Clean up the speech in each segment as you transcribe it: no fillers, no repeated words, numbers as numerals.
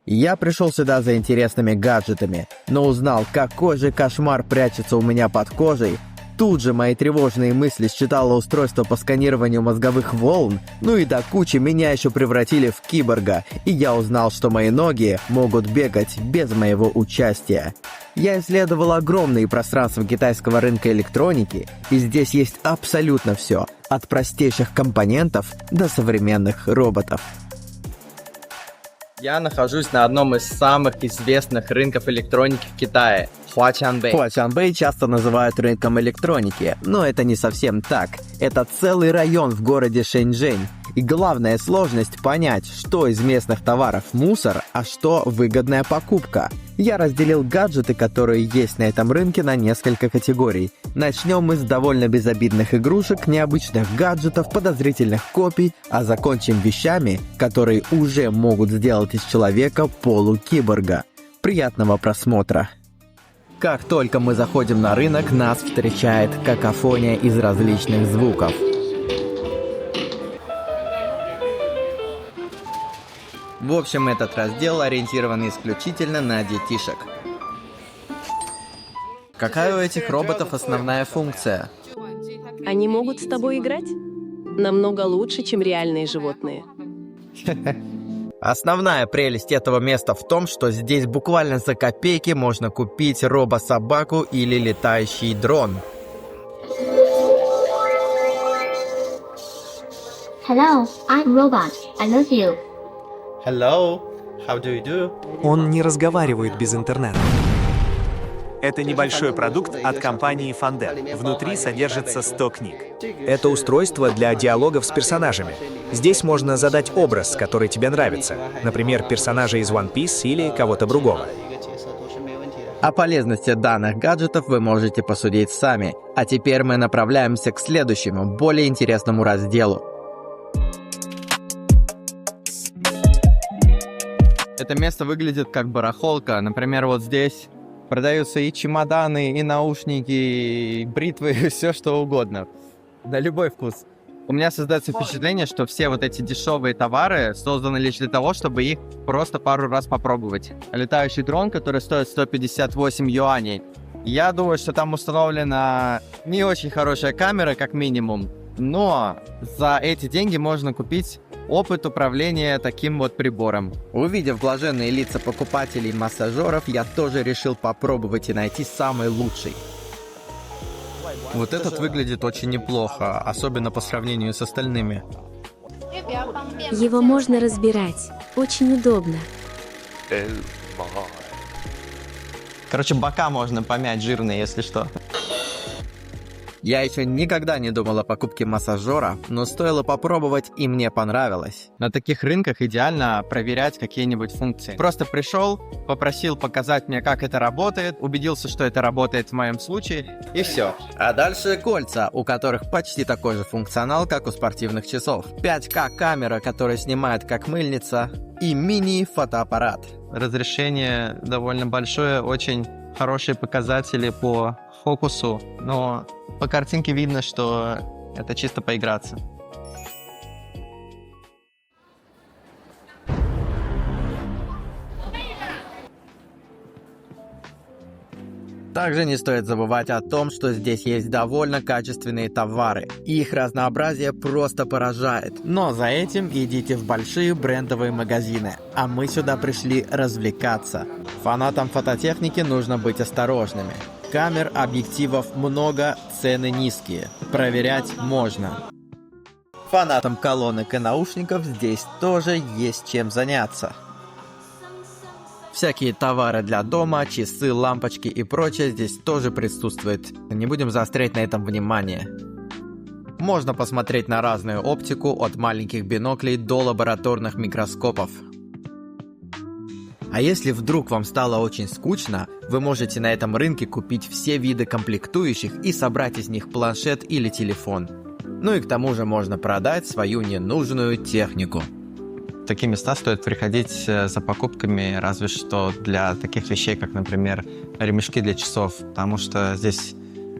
Я пришел сюда за интересными гаджетами, но узнал, какой же кошмар прячется у меня под кожей. Тут же мои тревожные мысли считало устройство по сканированию мозговых волн, ну и до кучи меня еще превратили в киборга, и я узнал, что мои ноги могут бегать без моего участия. Я исследовал огромные пространства китайского рынка электроники, и здесь есть абсолютно все, от простейших компонентов до современных роботов. Я нахожусь на одном из самых известных рынков электроники в Китае – Хуачанбэй. Хуачанбэй часто называют рынком электроники, но это не совсем так. Это целый район в городе Шэньчжэнь. И главная сложность понять, что из местных товаров мусор, а что выгодная покупка. Я разделил гаджеты, которые есть на этом рынке, на несколько категорий. Начнем мы с довольно безобидных игрушек, необычных гаджетов, подозрительных копий, а закончим вещами, которые уже могут сделать из человека полукиборга. Приятного просмотра! Как только мы заходим на рынок, нас встречает какофония из различных звуков. В общем, этот раздел ориентирован исключительно на детишек. Какая у этих роботов основная функция? Они могут с тобой играть? Намного лучше, чем реальные животные. Основная прелесть этого места в том, что здесь буквально за копейки можно купить робособаку или летающий дрон. Hello, I'm robot. I love you. Hello, how do you do? Он не разговаривает без интернета. Это небольшой продукт от компании Fandel. Внутри содержится 100 книг. Это устройство для диалогов с персонажами. Здесь можно задать образ, который тебе нравится. Например, персонажа из One Piece или кого-то другого. О полезности данных гаджетов вы можете посудить сами. А теперь мы направляемся к следующему, более интересному разделу. Это место выглядит как барахолка. Например, вот здесь продаются и чемоданы, и наушники, и бритвы, и все что угодно. На любой вкус. У меня создается впечатление, что все вот эти дешевые товары созданы лишь для того, чтобы их просто пару раз попробовать. Летающий дрон, который стоит 158 юаней. Я думаю, что там установлена не очень хорошая камера, как минимум. Но за эти деньги можно купить опыт управления таким вот прибором. Увидев блаженные лица покупателей массажеров, я тоже решил попробовать и найти самый лучший. Вот этот выглядит очень неплохо, особенно по сравнению с остальными. Его можно разбирать. Очень удобно. Короче, бока можно помять жирные, если что. Я еще никогда не думал о покупке массажера, но стоило попробовать, и мне понравилось. На таких рынках идеально проверять какие-нибудь функции. Просто пришел, попросил показать мне, как это работает, убедился, что это работает в моем случае, и все. А дальше кольца, у которых почти такой же функционал, как у спортивных часов. 5К камера, которая снимает как мыльница, и мини-фотоаппарат. Разрешение довольно большое, очень хорошие показатели по фокусу, но по картинке видно, что это чисто поиграться. Также не стоит забывать о том, что здесь есть довольно качественные товары. Их разнообразие просто поражает. Но за этим идите в большие брендовые магазины. А мы сюда пришли развлекаться. Фанатам фототехники нужно быть осторожными. Камер, объективов много, цены низкие. Проверять можно. Фанатам колонок и наушников здесь тоже есть чем заняться. Всякие товары для дома, часы, лампочки и прочее здесь тоже присутствует. Не будем заострять на этом внимание. Можно посмотреть на разную оптику, от маленьких биноклей до лабораторных микроскопов. А если вдруг вам стало очень скучно, вы можете на этом рынке купить все виды комплектующих и собрать из них планшет или телефон. Ну и к тому же можно продать свою ненужную технику. В такие места стоит приходить за покупками, разве что для таких вещей, как, например, ремешки для часов, потому что здесь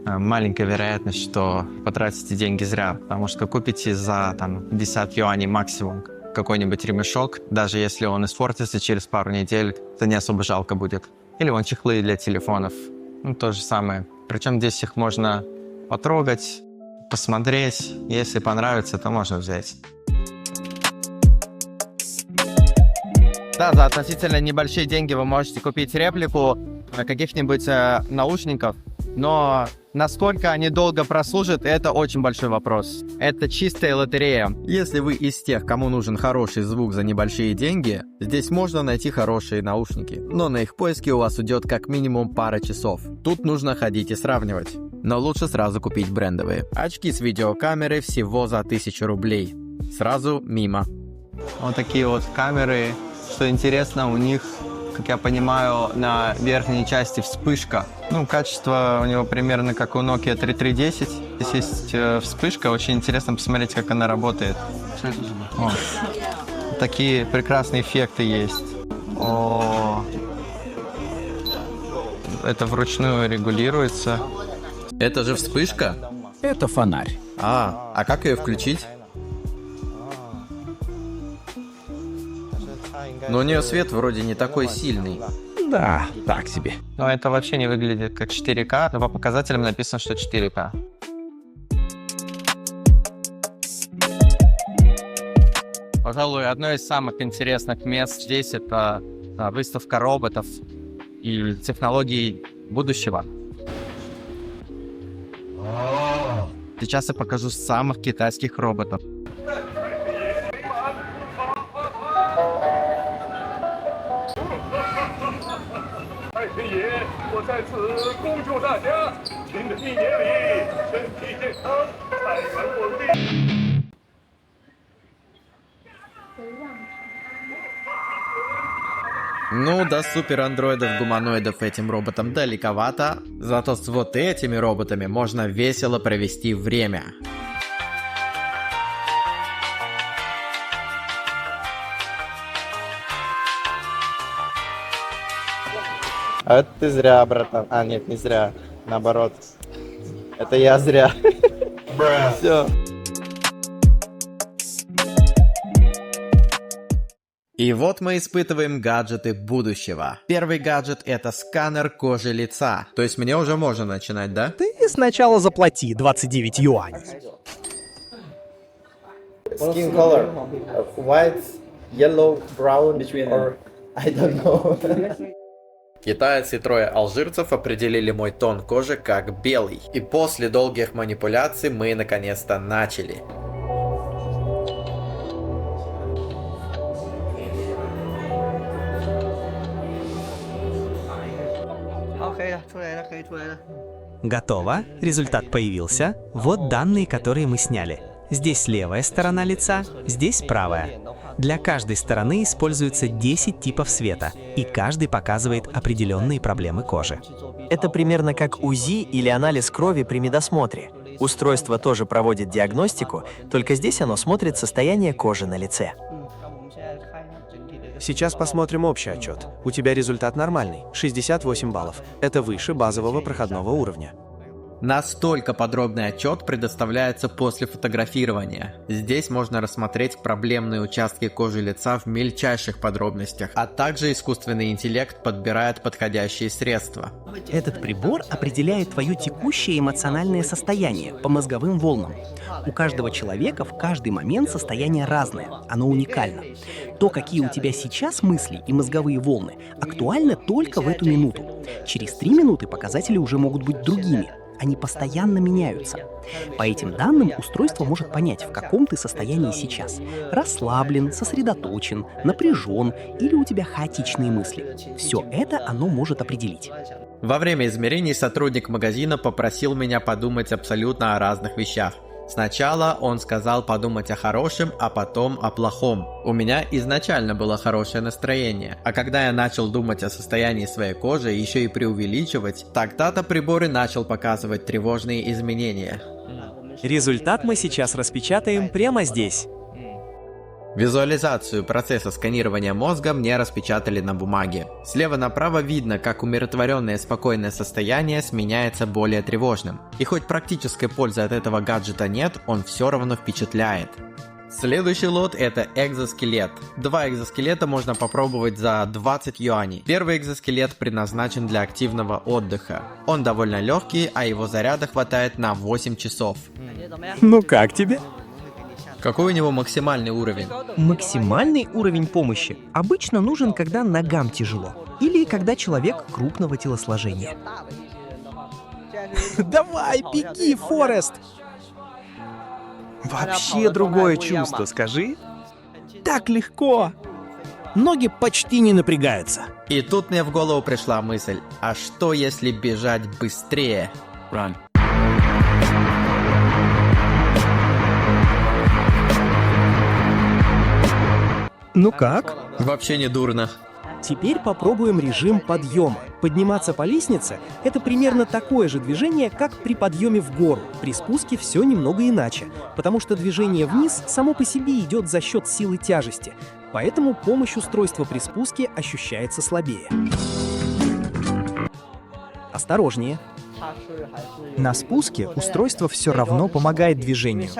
маленькая вероятность, что потратите деньги зря, потому что купите за 50 юаней максимум какой-нибудь ремешок, даже если он испортится через пару недель, это не особо жалко будет. Или вон чехлы для телефонов, ну, то же самое. Причем здесь их можно потрогать, посмотреть, если понравится, то можно взять. Да, за относительно небольшие деньги вы можете купить реплику каких-нибудь наушников, но насколько они долго прослужат, это очень большой вопрос. Это чистая лотерея. Если вы из тех, кому нужен хороший звук за небольшие деньги, здесь можно найти хорошие наушники, но на их поиски у вас уйдет как минимум пара часов. Тут нужно ходить и сравнивать, но лучше сразу купить брендовые. Очки с видеокамерой всего за 1000 рублей. Сразу мимо. Вот такие вот камеры. Что интересно, у них, как я понимаю, на верхней части вспышка. Ну, качество у него примерно как у Nokia 3310. Здесь есть вспышка, очень интересно посмотреть, как она работает. О, такие прекрасные эффекты есть. О, это вручную регулируется. Это же вспышка? Это фонарь. А как ее включить? Но у нее свет вроде не такой сильный. Да, так себе. Но это вообще не выглядит как 4К, но по показателям написано, что 4К. Пожалуй, одно из самых интересных мест здесь — это выставка роботов и технологий будущего. Сейчас я покажу самых китайских роботов. Ну, до супер-андроидов-гуманоидов этим роботам далековато, зато с вот этими роботами можно весело провести время. А это ты зря, братан. А, нет, не зря. Наоборот. Это я зря. Все. И вот мы испытываем гаджеты будущего. Первый гаджет — это сканер кожи лица. То есть мне уже можно начинать, да? Ты сначала заплати 29 юаней. Skin color. White, yellow, brown, or I don't know. Китайцы и трое алжирцев определили мой тон кожи как белый. И после долгих манипуляций мы наконец-то начали. Готово. Результат появился. Вот данные, которые мы сняли. Здесь левая сторона лица, здесь правая. Для каждой стороны используется 10 типов света, и каждый показывает определенные проблемы кожи. Это примерно как УЗИ или анализ крови при медосмотре. Устройство тоже проводит диагностику, только здесь оно смотрит состояние кожи на лице. Сейчас посмотрим общий отчет. У тебя результат нормальный, 68 баллов. Это выше базового проходного уровня. Настолько подробный отчет предоставляется после фотографирования. Здесь можно рассмотреть проблемные участки кожи лица в мельчайших подробностях, а также искусственный интеллект подбирает подходящие средства. Этот прибор определяет твое текущее эмоциональное состояние по мозговым волнам. У каждого человека в каждый момент состояние разное, оно уникально. То, какие у тебя сейчас мысли и мозговые волны, актуально только в эту минуту. Через 3 минуты показатели уже могут быть другими. Они постоянно меняются. По этим данным устройство может понять, в каком ты состоянии сейчас. Расслаблен, сосредоточен, напряжен или у тебя хаотичные мысли. Все это оно может определить. Во время измерений сотрудник магазина попросил меня подумать абсолютно о разных вещах. Сначала он сказал подумать о хорошем, а потом о плохом. У меня изначально было хорошее настроение, а когда я начал думать о состоянии своей кожи, еще и преувеличивать, тогда-то прибор и начал показывать тревожные изменения. Результат мы сейчас распечатаем прямо здесь. Визуализацию процесса сканирования мозга мне распечатали на бумаге. Слева направо видно, как умиротворенное спокойное состояние сменяется более тревожным. И хоть практической пользы от этого гаджета нет, он все равно впечатляет. Следующий лот — это экзоскелет. 2 экзоскелета можно попробовать за 20 юаней. Первый экзоскелет предназначен для активного отдыха. Он довольно легкий, а его заряда хватает на 8 часов. Ну как тебе? Какой у него максимальный уровень? Максимальный уровень помощи обычно нужен, когда ногам тяжело или когда человек крупного телосложения. Давай, беги, Форест! Вообще другое чувство, скажи. Так легко! Ноги почти не напрягаются. И тут мне в голову пришла мысль, а что если бежать быстрее? Ну как? Вообще не дурно. Теперь попробуем режим подъема. Подниматься по лестнице — это примерно такое же движение, как при подъеме в гору. При спуске все немного иначе, потому что движение вниз само по себе идет за счет силы тяжести, поэтому помощь устройства при спуске ощущается слабее. Осторожнее. На спуске устройство все равно помогает движению.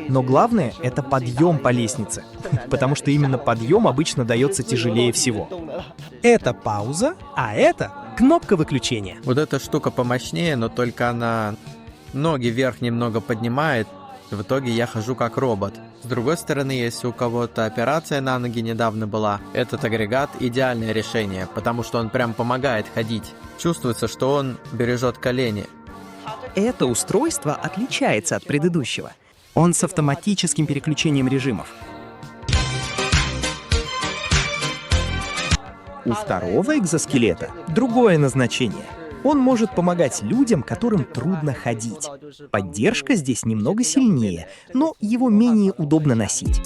Но главное — это подъем по лестнице, потому что именно подъем обычно дается тяжелее всего. Это пауза, а это кнопка выключения. Вот эта штука помощнее, но только она ноги вверх немного поднимает. В итоге я хожу как робот. С другой стороны, если у кого-то операция на ноги недавно была, этот агрегат идеальное решение, потому что он прям помогает ходить. Чувствуется, что он бережет колени. Это устройство отличается от предыдущего. Он с автоматическим переключением режимов. У второго экзоскелета другое назначение. Он может помогать людям, которым трудно ходить. Поддержка здесь немного сильнее, но его менее удобно носить.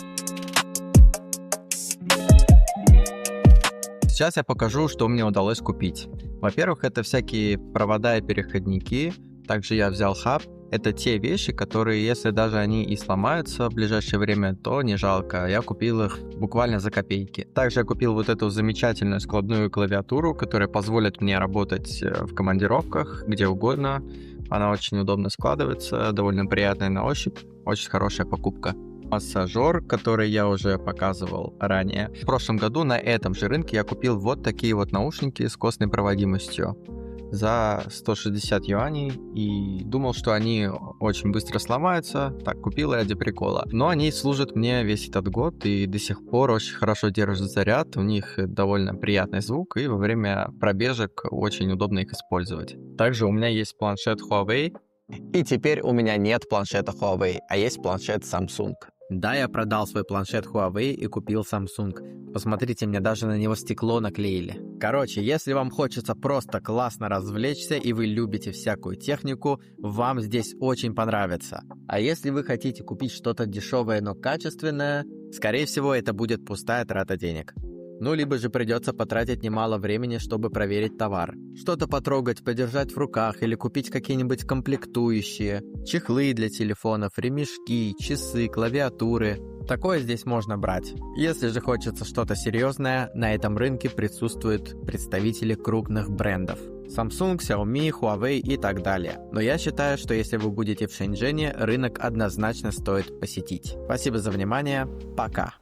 Сейчас я покажу, что мне удалось купить. Во-первых, это всякие провода и переходники. Также я взял хаб. Это те вещи, которые, если даже они и сломаются в ближайшее время, то не жалко. Я купил их буквально за копейки. Также я купил вот эту замечательную складную клавиатуру, которая позволит мне работать в командировках, где угодно. Она очень удобно складывается, довольно приятная на ощупь. Очень хорошая покупка. Массажер, который я уже показывал ранее. В прошлом году на этом же рынке я купил вот такие вот наушники с костной проводимостью за 160 юаней и думал, что они очень быстро сломаются. Так, купил ради прикола. Но они служат мне весь этот год и до сих пор очень хорошо держат заряд. У них довольно приятный звук и во время пробежек очень удобно их использовать. Также у меня есть планшет Huawei. И теперь у меня нет планшета Huawei, а есть планшет Samsung. Да, я продал свой планшет Huawei и купил Samsung. Посмотрите, мне даже на него стекло наклеили. Короче, если вам хочется просто классно развлечься и вы любите всякую технику, вам здесь очень понравится. А если вы хотите купить что-то дешевое, но качественное, скорее всего, это будет пустая трата денег. Ну, либо же придется потратить немало времени, чтобы проверить товар. Что-то потрогать, подержать в руках или купить какие-нибудь комплектующие, чехлы для телефонов, ремешки, часы, клавиатуры. Такое здесь можно брать. Если же хочется что-то серьезное, на этом рынке присутствуют представители крупных брендов. Samsung, Xiaomi, Huawei и так далее. Но я считаю, что если вы будете в Шэньчжэне, рынок однозначно стоит посетить. Спасибо за внимание. Пока.